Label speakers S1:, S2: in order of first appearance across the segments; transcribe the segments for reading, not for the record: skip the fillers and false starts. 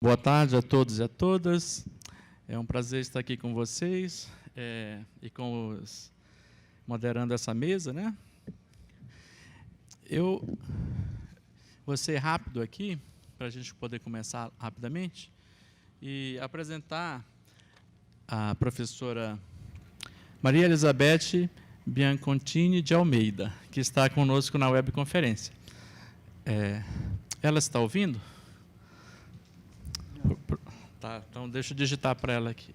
S1: Boa tarde a todos e a todas. É um prazer estar aqui com vocês e moderando essa mesa, né? Eu vou ser rápido aqui, para a gente poder começar rapidamente, e apresentar a professora Maria Elizabeth Biancontini de Almeida, que está conosco na webconferência. Ela está ouvindo? Tá, então deixa eu digitar para ela aqui.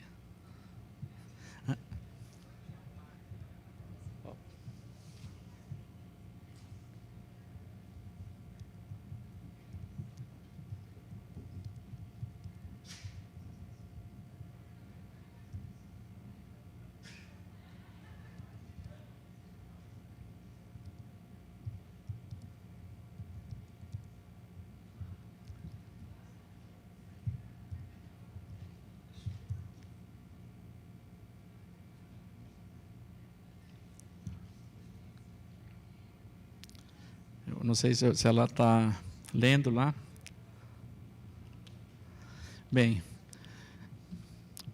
S1: Eu não sei se ela está lendo lá. Bem,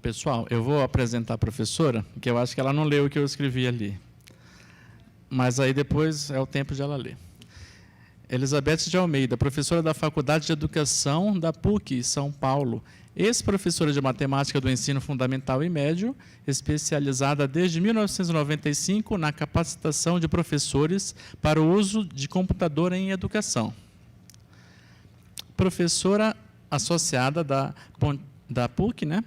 S1: pessoal, eu vou apresentar a professora, que eu acho que ela não leu o que eu escrevi ali. Mas aí depois é o tempo de ela ler. Elizabeth de Almeida, professora da Faculdade de Educação da PUC, São Paulo, ex-professora de Matemática do Ensino Fundamental e Médio, especializada desde 1995 na capacitação de professores para o uso de computador em educação. Professora associada da PUC, né?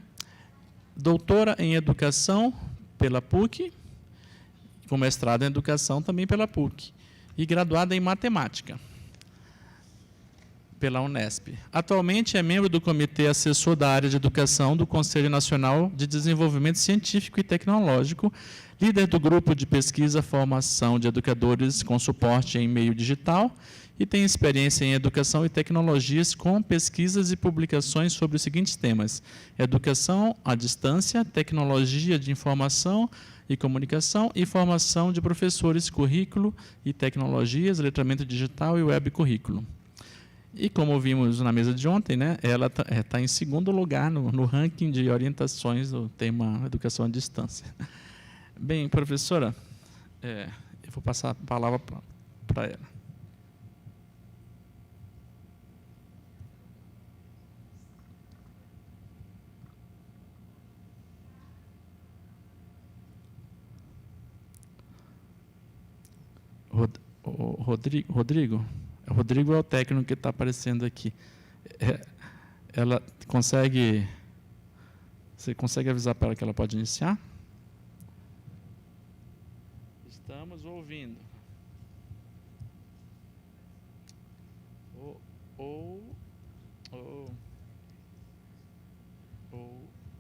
S1: Doutora em Educação pela PUC, com mestrado em Educação também pela PUC, e graduada em Matemática pela Unesp. Atualmente é membro do Comitê Assessor da Área de Educação do Conselho Nacional de Desenvolvimento Científico e Tecnológico, líder do Grupo de Pesquisa Formação de Educadores com Suporte em Meio Digital e tem experiência em Educação e Tecnologias com pesquisas e publicações sobre os seguintes temas: Educação à Distância, Tecnologia de Informação e Comunicação e Formação de Professores, Currículo e Tecnologias, Letramento Digital e Web Currículo. E como vimos na mesa de ontem, né, ela está em segundo lugar no ranking de orientações do tema Educação à Distância. Bem, professora, eu vou passar a palavra para ela. Rodrigo é o técnico que está aparecendo aqui. Ela consegue... Você consegue avisar para ela que ela pode iniciar? Estamos ouvindo.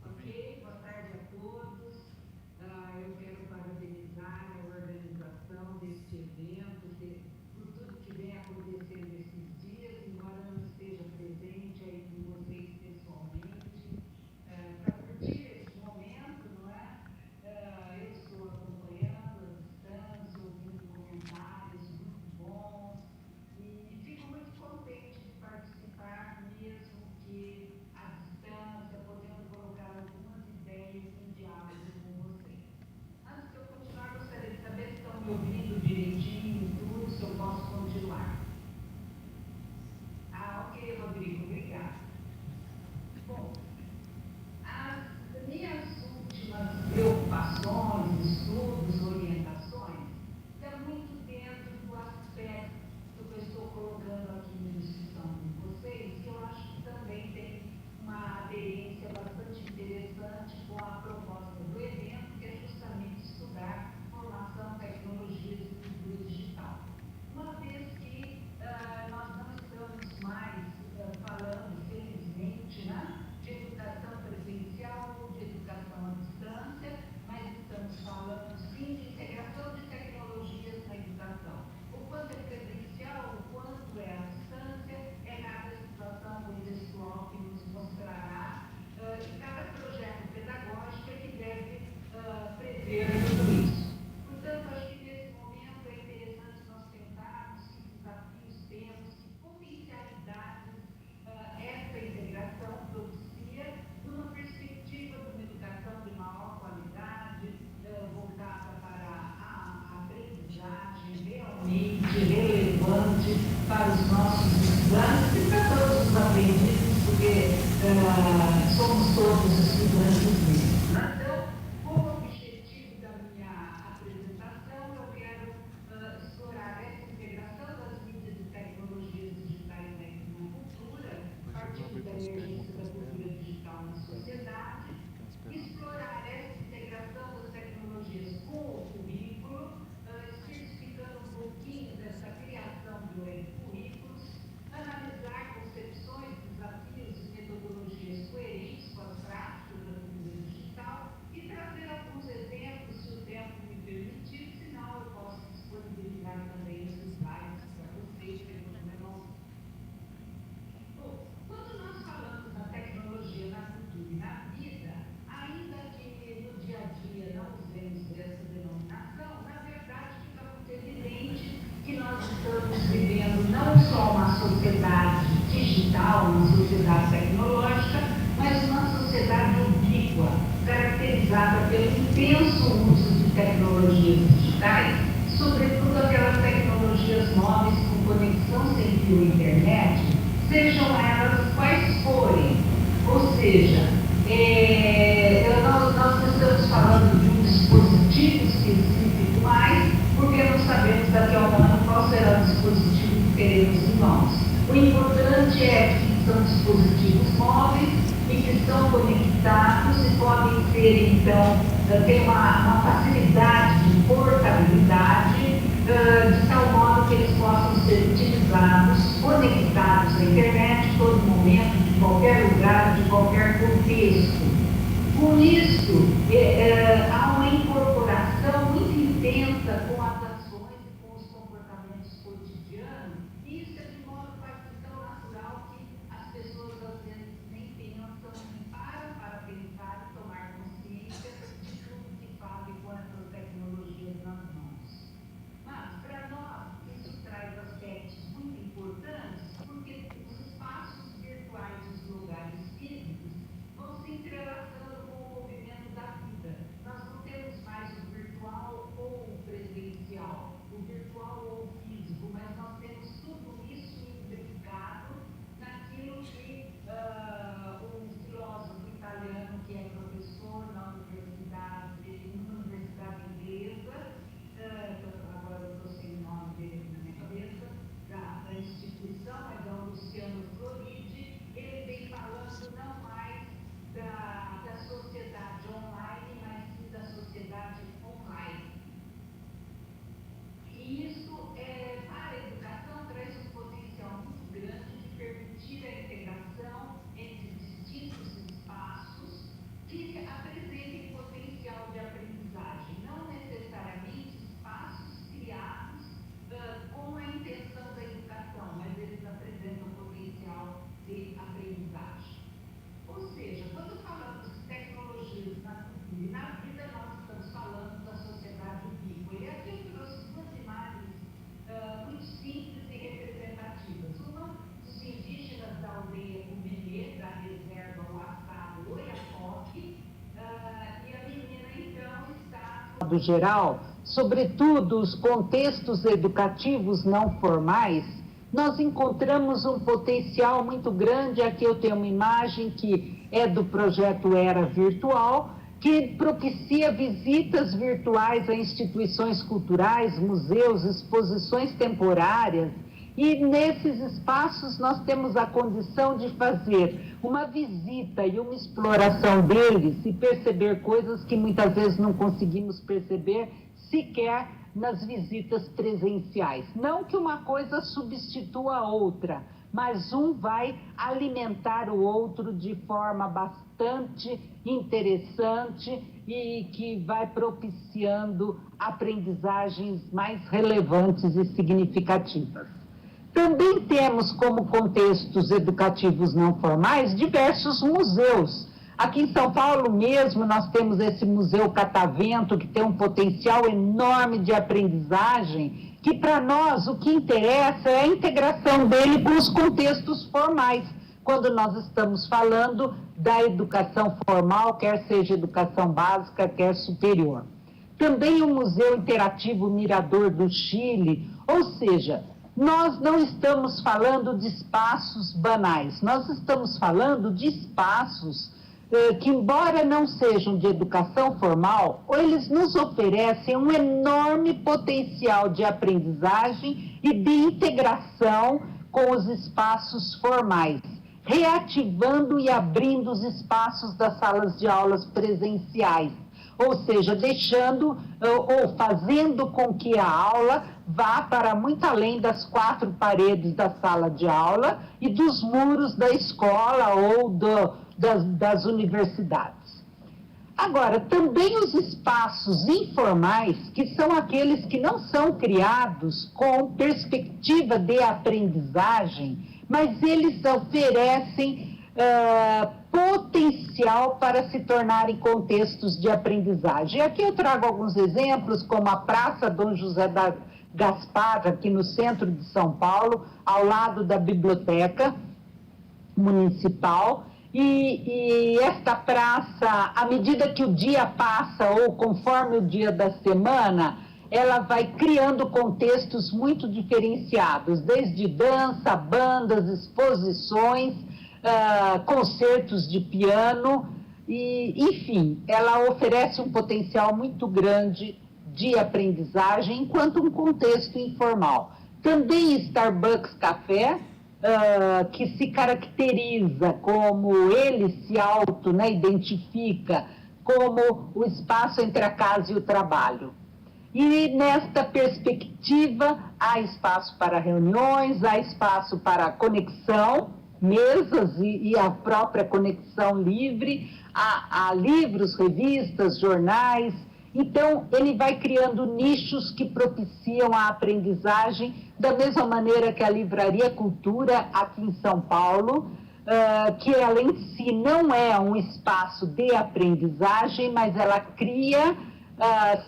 S2: Ok, boa tarde a todos. Eu quero parabenizar a organização deste evento, por tudo que vem acontecendo esses dias, embora não esteja presente aí com vocês pessoalmente, para curtir esse momento, não é? Eu estou acompanhando à distância, ouvindo comentários muito bons e fico muito contente de participar, mesmo que à distância, podendo colocar para os nossos estudantes e para todos os aprendizes, porque somos todos estudantes mesmo. Então, como objetivo da minha apresentação, eu quero explorar essa integração das mídias e tecnologias digitais na cultura, a partir da emergência da cultura digital na sociedade, explorar essa integração das tecnologias com o currículo, especificando um pouquinho dessa criação de currículos, analisar concepções, desafios e metodologias coerentes com as práticas da cultura digital e trazer alguns exemplos, se o tempo me permitir, senão eu posso disponibilizar também esses slides para vocês, que não. Bom, quando nós falamos da tecnologia na cultura e na vida, ainda que no dia a dia não usemos essa denominação, na verdade fica muito evidente que nós estamos vivendo não só uma sociedade digital, uma sociedade tecnológica, mas uma sociedade ubíqua, caracterizada pelo intenso uso de tecnologias digitais, sobretudo aquelas tecnologias móveis com conexão sem fio à internet, sejam elas quais forem. Ou seja, nós estamos falando de um dispositivo específico mais, porque não sabemos daqui a um ano qual será o dispositivo que teremos em mãos. O importante é que são dispositivos móveis e que estão conectados e podem ser, então, ter uma facilidade de portabilidade, de tal modo que eles possam ser utilizados, conectados à internet em todo momento, de qualquer lugar, de qualquer contexto. Com isso, há uma incorporação muito intensa com as ações e com os comportamentos cotidianos, e isso é de modo quase tão natural que as pessoas às vezes nem pensam, nem param para pensar e tomar consciência de tudo que fazem com essas tecnologias nas mãos. Mas, para nós, isso traz aspectos muito importantes, porque os espaços virtuais dos lugares físicos vão se entrelaçando com o movimento da vida. Nós não temos mais o virtual ou o presencial, o virtual ou o físico, mas nós temos tudo isso imbricado naquilo que um filósofo italiano, que é professor na universidade inglesa, agora eu estou sem o nome dele na minha cabeça, da instituição, mas é o Luciano Floridi, ele vem falando não mais da sociedade online, mas sim da sociedade online. E isso, para a educação, traz um potencial muito grande de permitir a integração entre distintos espaços que apresentem potencial de aprendizagem, não necessariamente espaços criados com a intenção da educação, mas eles apresentam potencial de aprendizagem. Ou seja, quando falamos de tecnologias na cultura e na vida, nós estamos falando da sociedade ubíqua. E aqui eu trouxe duas imagens muito simples e representativas. Uma dos indígenas da aldeia Cumenê, da reserva Uaçado Oiapoque, e a menina, então, está... Do geral, sobretudo os contextos educativos não formais, nós encontramos um potencial muito grande. Aqui eu tenho uma imagem que é do projeto Era Virtual, que propicia visitas virtuais a instituições culturais, museus, exposições temporárias, e nesses espaços nós temos a condição de fazer uma visita e uma exploração deles e perceber coisas que muitas vezes não conseguimos perceber sequer nas visitas presenciais. Não que uma coisa substitua a outra, mas um vai alimentar o outro de forma bastante interessante e que vai propiciando aprendizagens mais relevantes e significativas. Também temos como contextos educativos não formais diversos museus. Aqui em São Paulo mesmo nós temos esse Museu Catavento, que tem um potencial enorme de aprendizagem, que para nós o que interessa é a integração dele com os contextos formais, quando nós estamos falando da educação formal, quer seja educação básica, quer superior. Também o Museu Interativo Mirador do Chile, ou seja, nós não estamos falando de espaços banais, nós estamos falando de espaços que, embora não sejam de educação formal, eles nos oferecem um enorme potencial de aprendizagem e de integração com os espaços formais, reativando e abrindo os espaços das salas de aulas presenciais, ou seja, deixando ou fazendo com que a aula vá para muito além das 4 paredes da sala de aula e dos muros da escola ou das universidades. Agora, também os espaços informais, que são aqueles que não são criados com perspectiva de aprendizagem, mas eles oferecem potencial para se tornarem contextos de aprendizagem. Aqui eu trago alguns exemplos, como a Praça Dom José da Gaspar, aqui no centro de São Paulo, ao lado da Biblioteca Municipal. E esta praça, à medida que o dia passa, ou conforme o dia da semana, ela vai criando contextos muito diferenciados, desde dança, bandas, exposições, concertos de piano, e, enfim, ela oferece um potencial muito grande de aprendizagem, enquanto um contexto informal. Também Starbucks Café, que se caracteriza como ele se identifica como o espaço entre a casa e o trabalho. E nesta perspectiva, há espaço para reuniões, há espaço para conexão, mesas e a própria conexão livre, há livros, revistas, jornais. Então, ele vai criando nichos que propiciam a aprendizagem, da mesma maneira que a Livraria Cultura, aqui em São Paulo, que ela em si não é um espaço de aprendizagem, mas ela cria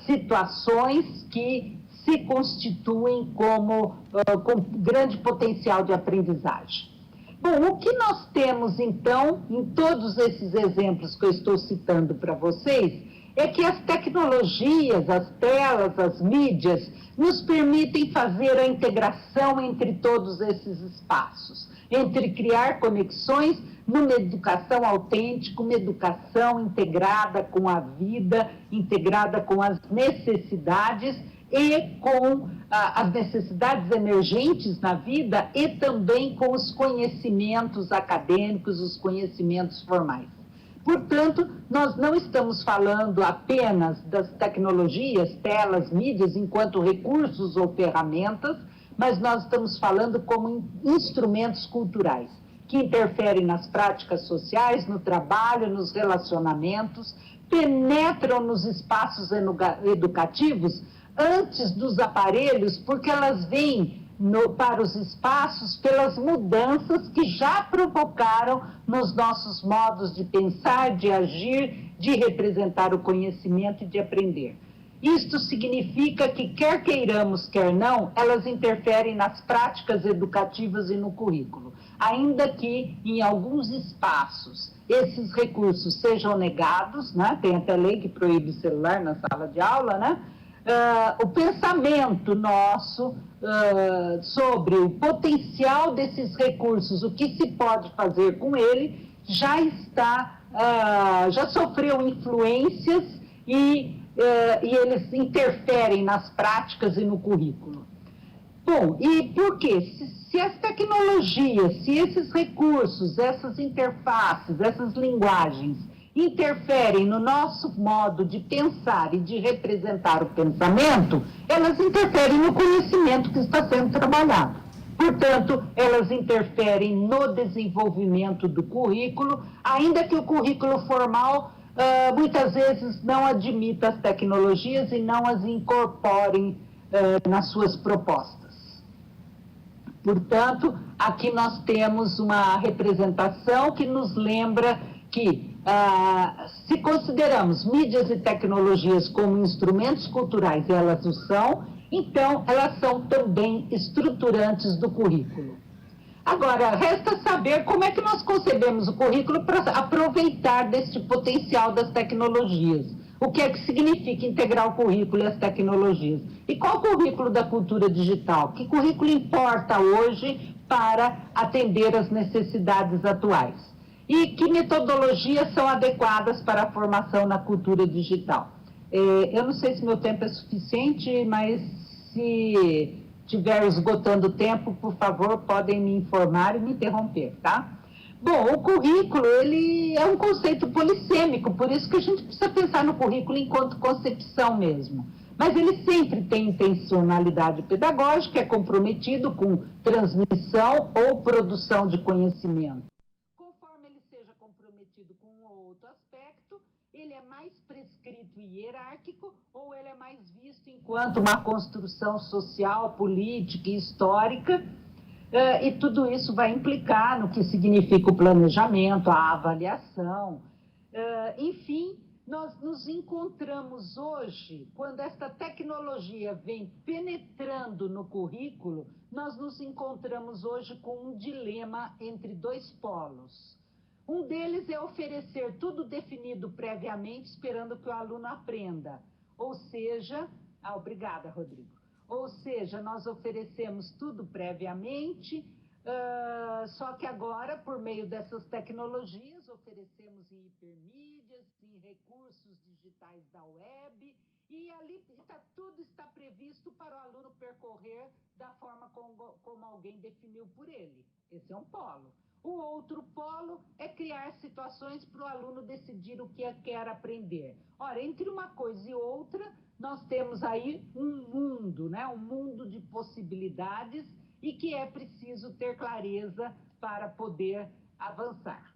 S2: situações que se constituem com grande potencial de aprendizagem. Bom, o que nós temos, então, em todos esses exemplos que eu estou citando para vocês, é que as tecnologias, as telas, as mídias, nos permitem fazer a integração entre todos esses espaços, entre criar conexões numa educação autêntica, uma educação integrada com a vida, integrada com as necessidades e com as necessidades emergentes na vida e também com os conhecimentos acadêmicos, os conhecimentos formais. Portanto, nós não estamos falando apenas das tecnologias, telas, mídias, enquanto recursos ou ferramentas, mas nós estamos falando como instrumentos culturais, que interferem nas práticas sociais, no trabalho, nos relacionamentos, penetram nos espaços educativos antes dos aparelhos, porque elas vêm para os espaços pelas mudanças que já provocaram nos nossos modos de pensar, de agir, de representar o conhecimento e de aprender. Isto significa que, quer queiramos, quer não, elas interferem nas práticas educativas e no currículo, ainda que, em alguns espaços, esses recursos sejam negados, né? Tem até lei que proíbe o celular na sala de aula, né? O pensamento nosso sobre o potencial desses recursos, o que se pode fazer com ele, já sofreu influências e eles interferem nas práticas e no currículo. Bom, e por quê? Se as tecnologias, se esses recursos, essas interfaces, essas linguagens interferem no nosso modo de pensar e de representar o pensamento, elas interferem no conhecimento que está sendo trabalhado. Portanto, elas interferem no desenvolvimento do currículo, ainda que o currículo formal muitas vezes não admita as tecnologias e não as incorporem nas suas propostas. Portanto, aqui nós temos uma representação que nos lembra que, se consideramos mídias e tecnologias como instrumentos culturais, elas o são, então elas são também estruturantes do currículo. Agora, resta saber como é que nós concebemos o currículo para aproveitar deste potencial das tecnologias. O que é que significa integrar o currículo e as tecnologias? E qual o currículo da cultura digital? Que currículo importa hoje para atender às necessidades atuais? E que metodologias são adequadas para a formação na cultura digital? Eu não sei se meu tempo é suficiente, mas se estiver esgotando o tempo, por favor, podem me informar e me interromper, tá? Bom, o currículo, ele é um conceito polissêmico, por isso que a gente precisa pensar no currículo enquanto concepção mesmo. Mas ele sempre tem intencionalidade pedagógica, é comprometido com transmissão ou produção de conhecimento. Conforme ele seja comprometido com um outro aspecto, ele é mais prescrito e hierárquico ou ele é mais visto enquanto uma construção social, política e histórica. E tudo isso vai implicar no que significa o planejamento, a avaliação. Enfim, nós nos encontramos hoje, quando esta tecnologia vem penetrando no currículo, nós nos encontramos hoje com um dilema entre dois polos. Um deles é oferecer tudo definido previamente, esperando que o aluno aprenda. Ou seja, obrigada, Rodrigo. Ou seja, nós oferecemos tudo previamente, só que agora, por meio dessas tecnologias, oferecemos em hipermídias, em recursos digitais da web, e ali tudo está previsto para o aluno percorrer da forma como alguém definiu por ele. Esse é um polo. O outro polo é criar situações para o aluno decidir o que quer aprender. Ora, entre uma coisa e outra, nós temos aí um mundo, né? Um mundo de possibilidades e que é preciso ter clareza para poder avançar.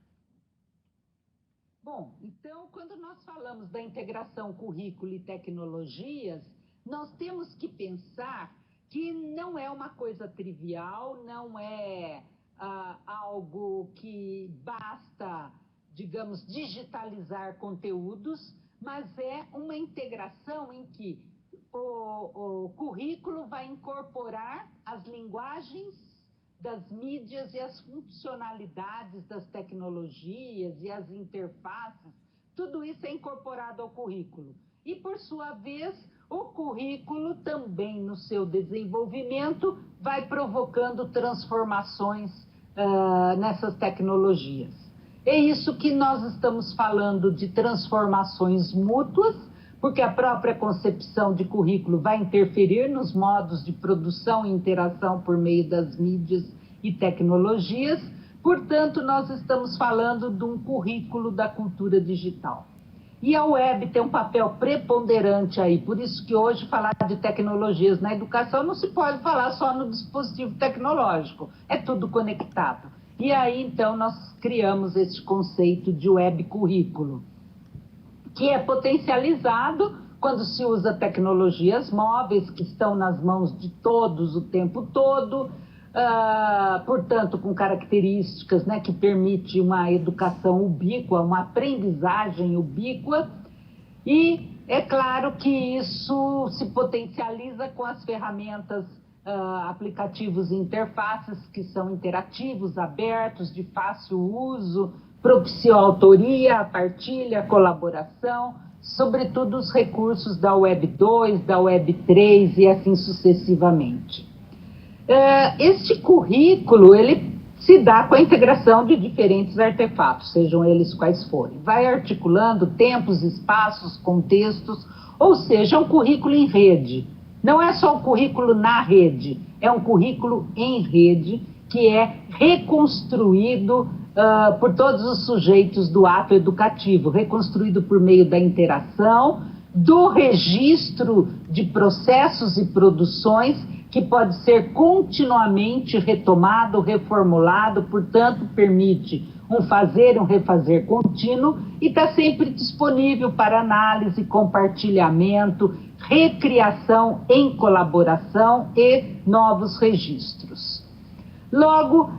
S2: Bom, então, quando nós falamos da integração currículo e tecnologias, nós temos que pensar que não é uma coisa trivial, não é algo que basta, digamos, digitalizar conteúdos, mas é uma integração em que o currículo vai incorporar as linguagens das mídias e as funcionalidades das tecnologias e as interfaces, tudo isso é incorporado ao currículo. E, por sua vez, o currículo também, no seu desenvolvimento, vai provocando transformações nessas tecnologias. É isso que nós estamos falando de transformações mútuas, porque a própria concepção de currículo vai interferir nos modos de produção e interação por meio das mídias e tecnologias. Portanto, nós estamos falando de um currículo da cultura digital. E a web tem um papel preponderante aí, por isso que hoje falar de tecnologias na educação não se pode falar só no dispositivo tecnológico, é tudo conectado. E aí, então, nós criamos esse conceito de web currículo, que é potencializado quando se usa tecnologias móveis que estão nas mãos de todos o tempo todo, portanto, com características, né, que permite uma educação ubíqua, uma aprendizagem ubíqua, e é claro que isso se potencializa com as ferramentas, aplicativos e interfaces que são interativos, abertos, de fácil uso, propiciam a autoria, a partilha, a colaboração, sobretudo os recursos da Web 2, da Web 3 e assim sucessivamente. Este currículo, ele se dá com a integração de diferentes artefatos, sejam eles quais forem. Vai articulando tempos, espaços, contextos, ou seja, é um currículo em rede. Não é só um currículo na rede, é um currículo em rede que é reconstruído por todos os sujeitos do ato educativo, reconstruído por meio da interação, do registro de processos e produções, que pode ser continuamente retomado, reformulado, portanto, permite um fazer e um refazer contínuo e está sempre disponível para análise, compartilhamento, recriação em colaboração e novos registros. Logo,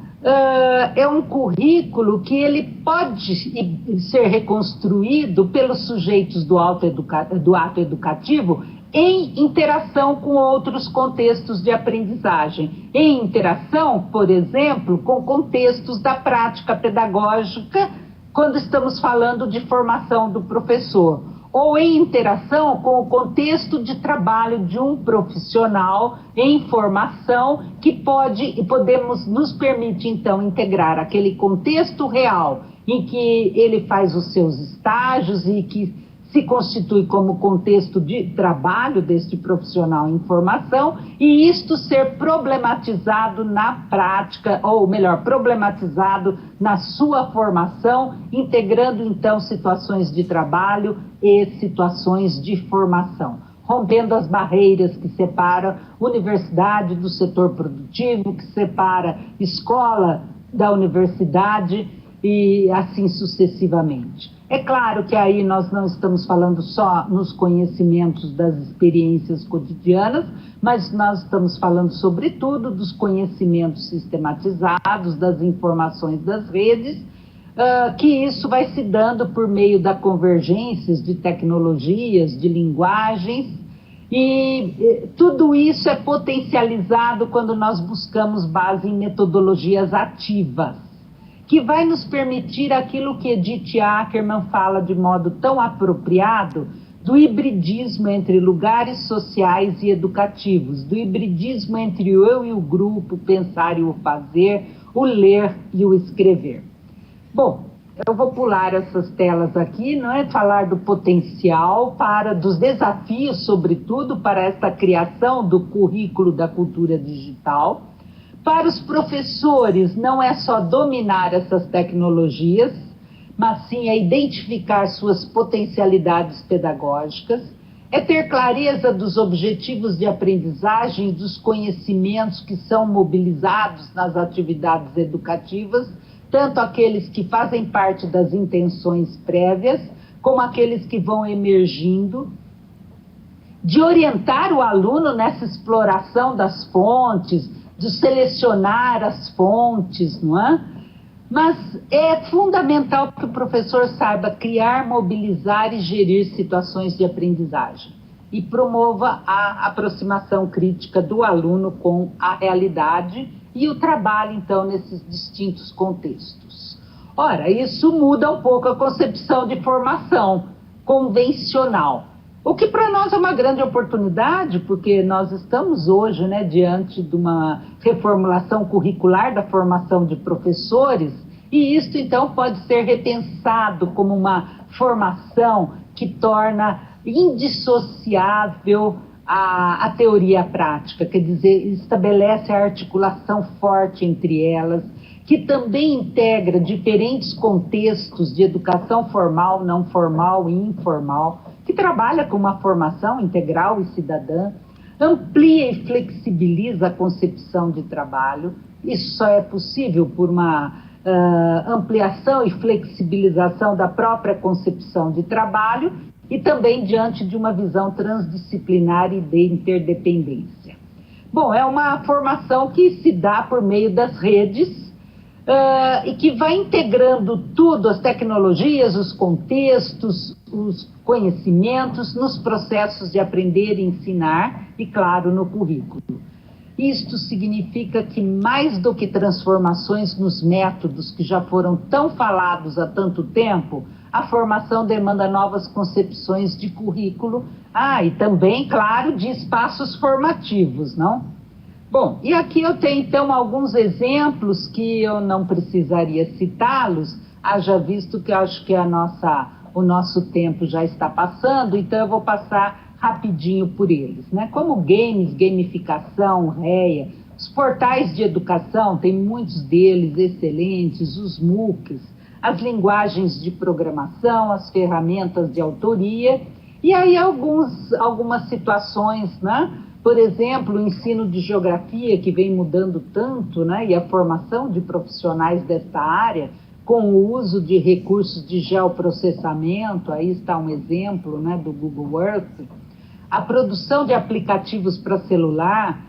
S2: é um currículo que ele pode ser reconstruído pelos sujeitos do ato educativo em interação com outros contextos de aprendizagem. Em interação, por exemplo, com contextos da prática pedagógica, quando estamos falando de formação do professor. ou em interação com o contexto de trabalho de um profissional em formação que nos permite, então, integrar aquele contexto real em que ele faz os seus estágios e que se constitui como contexto de trabalho deste profissional em formação, e isto ser problematizado na prática, ou melhor, problematizado na sua formação, integrando então situações de trabalho e situações de formação, rompendo as barreiras que separam universidade do setor produtivo, que separa escola da universidade e assim sucessivamente. É claro que aí nós não estamos falando só nos conhecimentos das experiências cotidianas, mas nós estamos falando, sobretudo, dos conhecimentos sistematizados, das informações das redes, que isso vai se dando por meio da convergências de tecnologias, de linguagens, e tudo isso é potencializado quando nós buscamos base em metodologias ativas, que vai nos permitir aquilo que Edith Ackerman fala de modo tão apropriado, do hibridismo entre lugares sociais e educativos, do hibridismo entre o eu e o grupo, o pensar e o fazer, o ler e o escrever. Bom, eu vou pular essas telas aqui, não é falar do potencial, dos desafios, sobretudo, para essa criação do currículo da cultura digital. Para os professores, não é só dominar essas tecnologias, mas sim é identificar suas potencialidades pedagógicas, é ter clareza dos objetivos de aprendizagem, dos conhecimentos que são mobilizados nas atividades educativas, tanto aqueles que fazem parte das intenções prévias, como aqueles que vão emergindo, de orientar o aluno nessa exploração das fontes, de selecionar as fontes, não é? Mas é fundamental que o professor saiba criar, mobilizar e gerir situações de aprendizagem e promova a aproximação crítica do aluno com a realidade e o trabalho, então, nesses distintos contextos. Ora, isso muda um pouco a concepção de formação convencional, o que para nós é uma grande oportunidade, porque nós estamos hoje, né, diante de uma reformulação curricular da formação de professores, e isso então pode ser repensado como uma formação que torna indissociável a teoria e a prática, quer dizer, estabelece a articulação forte entre elas, que também integra diferentes contextos de educação formal, não formal e informal, que trabalha com uma formação integral e cidadã, amplia e flexibiliza a concepção de trabalho. Isso só é possível por uma ampliação e flexibilização da própria concepção de trabalho e também diante de uma visão transdisciplinar e de interdependência. Bom, é uma formação que se dá por meio das redes, e que vai integrando tudo, as tecnologias, os contextos, os conhecimentos, nos processos de aprender e ensinar e, claro, no currículo. Isto significa que, mais do que transformações nos métodos que já foram tão falados há tanto tempo, a formação demanda novas concepções de currículo, e também, claro, de espaços formativos, não? Bom, e aqui eu tenho, então, alguns exemplos que eu não precisaria citá-los, haja visto que eu acho que o nosso tempo já está passando, então eu vou passar rapidinho por eles, né? Como games, gamificação, REA, os portais de educação, tem muitos deles excelentes, os MOOCs, as linguagens de programação, as ferramentas de autoria, e aí algumas situações, né? Por exemplo, o ensino de geografia, que vem mudando tanto, né? E a formação de profissionais desta área, com o uso de recursos de geoprocessamento, aí está um exemplo, né, do Google Earth, a produção de aplicativos para celular.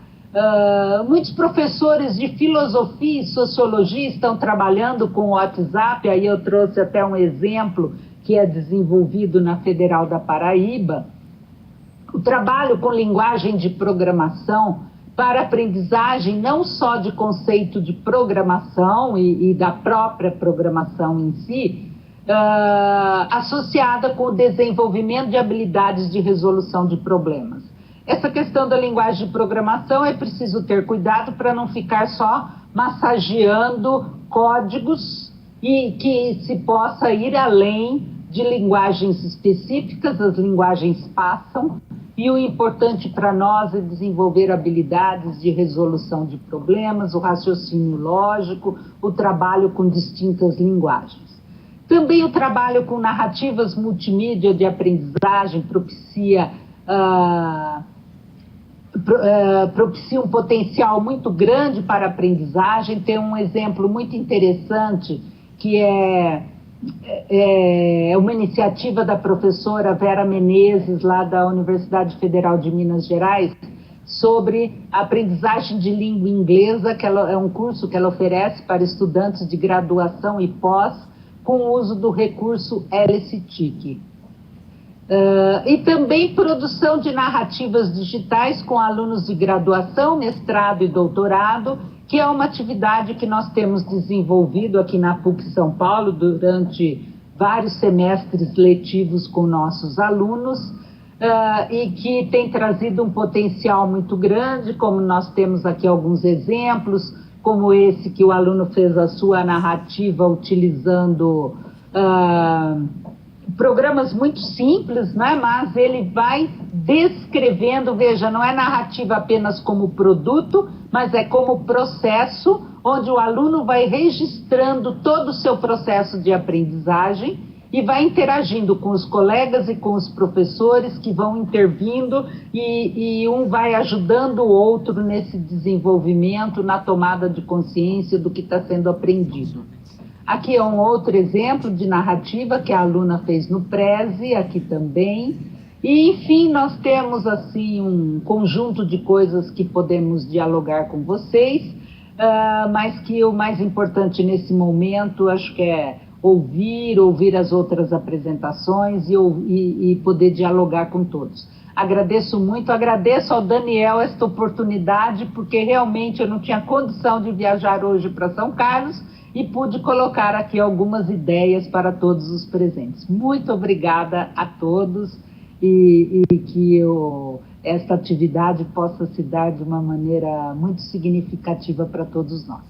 S2: Muitos professores de filosofia e sociologia estão trabalhando com o WhatsApp, aí eu trouxe até um exemplo que é desenvolvido na Federal da Paraíba. O trabalho com linguagem de programação para aprendizagem não só de conceito de programação e da própria programação em si, associada com o desenvolvimento de habilidades de resolução de problemas. Essa questão da linguagem de programação é preciso ter cuidado para não ficar só massageando códigos e que se possa ir além de linguagens específicas. As linguagens passam e o importante para nós é desenvolver habilidades de resolução de problemas, o raciocínio lógico, o trabalho com distintas linguagens. Também o trabalho com narrativas multimídia de aprendizagem propicia um potencial muito grande para a aprendizagem. Tem um exemplo muito interessante que é uma iniciativa da professora Vera Menezes, lá da Universidade Federal de Minas Gerais, sobre a aprendizagem de língua inglesa, que é um curso que ela oferece para estudantes de graduação e pós, com o uso do recurso LSTIC. E também produção de narrativas digitais com alunos de graduação, mestrado e doutorado, que é uma atividade que nós temos desenvolvido aqui na PUC São Paulo durante vários semestres letivos com nossos alunos, e que tem trazido um potencial muito grande, como nós temos aqui alguns exemplos, como esse que o aluno fez a sua narrativa utilizando programas muito simples, né? Mas ele vai descrevendo, veja, não é narrativa apenas como produto, mas é como processo, onde o aluno vai registrando todo o seu processo de aprendizagem e vai interagindo com os colegas e com os professores que vão intervindo e um vai ajudando o outro nesse desenvolvimento, na tomada de consciência do que está sendo aprendido. Aqui é um outro exemplo de narrativa que a aluna fez no Prezi, aqui também. E, enfim, nós temos, assim, um conjunto de coisas que podemos dialogar com vocês, mas que o mais importante nesse momento, acho que é ouvir as outras apresentações e poder dialogar com todos. Agradeço muito, agradeço ao Daniel esta oportunidade, porque realmente eu não tinha condição de viajar hoje para São Carlos, e pude colocar aqui algumas ideias para todos os presentes. Muito obrigada a todos e que esta atividade possa se dar de uma maneira muito significativa para todos nós.